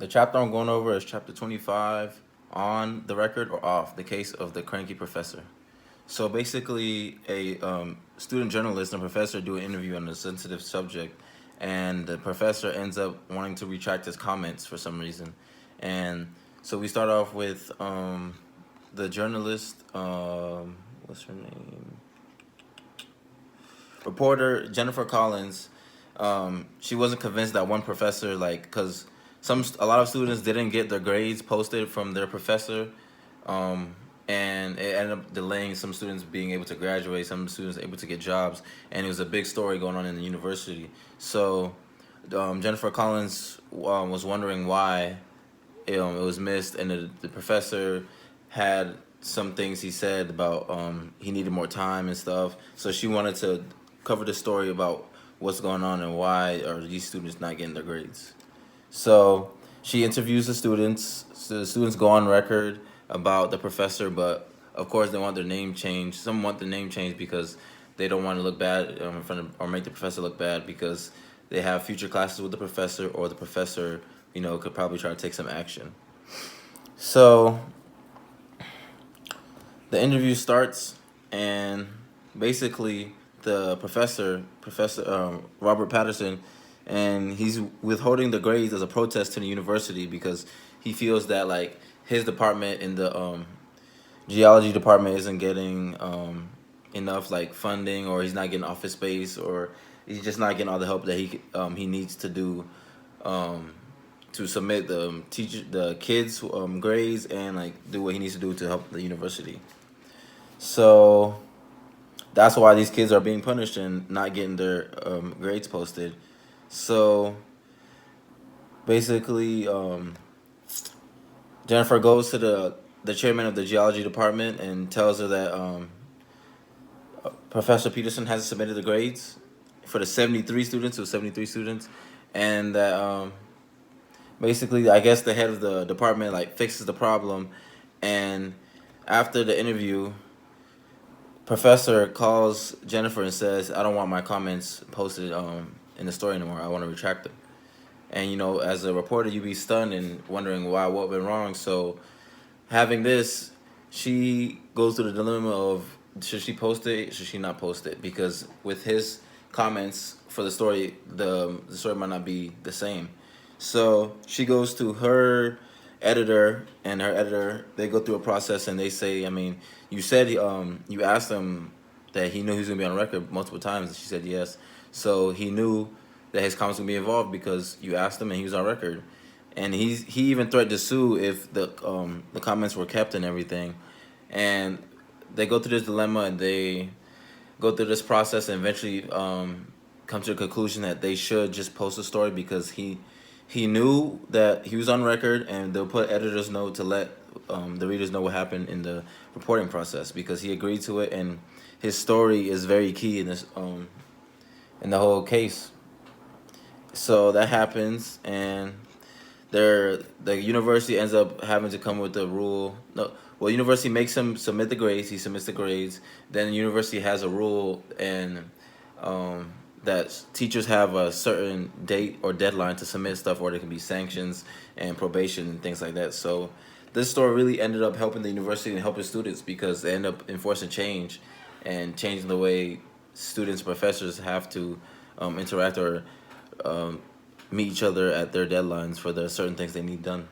The chapter I'm going over is chapter 25, On the Record or Off, the case of the cranky professor. So basically, a student journalist and professor do an interview on a sensitive subject, and the professor ends up wanting to retract his comments for some reason. And so we start off with the journalist, what's her name? Reporter Jennifer Collins. She wasn't convinced that one professor, like, because a lot of students didn't get their grades posted from their professor, and it ended up delaying some students being able to graduate, some students able to get jobs, and it was a big story going on in the university. So Jennifer Collins was wondering why it was missed, and the professor had some things he said about he needed more time and stuff. So she wanted to cover the story about what's going on and why are these students not getting their grades. So she interviews the students. So the students go on record about the professor, but of course they want their name changed. Some want their name changed because they don't want to look bad in front of, or make the professor look bad because they have future classes with the professor, or the professor, could probably try to take some action. So the interview starts, and basically the Professor Robert Patterson, and he's withholding the grades as a protest to the university because he feels that like his department in the geology department isn't getting enough like funding, or he's not getting office space, or he's just not getting all the help that he needs to do to submit the kids grades and like do what he needs to do to help the university. So that's why these kids are being punished and not getting their grades posted. So basically, Jennifer goes to the chairman of the geology department and tells her that Professor Peterson hasn't submitted the grades for the 73 students, or 73 students, and that basically, I guess the head of the department like fixes the problem, and after the interview, Professor calls Jennifer and says, "I don't want my comments posted in the story anymore. I want to retract them." And as a reporter, you'd be stunned and wondering what went wrong. So having this, she goes through the dilemma of should she post it, should she not post it? Because with his comments for the story, the story might not be the same. So she goes to her editor, and her editor, they go through a process, and they say, I mean, you said you asked him that he knew he was gonna be on record multiple times, and she said yes. So he knew that his comments would be involved because you asked him and he was on record, and he even threatened to sue if the comments were kept and everything. And they go through this dilemma, and they go through this process, and eventually come to the conclusion that they should just post the story because he knew that he was on record, and they'll put editor's note to let the readers know what happened in the reporting process because he agreed to it, and his story is very key in this in the whole case. So that happens, and the university ends up having to come with the rule. No, well, university makes him submit the grades. He submits the grades. Then the university has a rule, and that teachers have a certain date or deadline to submit stuff, or there can be sanctions and probation and things like that. So this story really ended up helping the university and helping students because they end up enforcing change and changing the way students, professors have to interact or meet each other at their deadlines for the certain things they need done.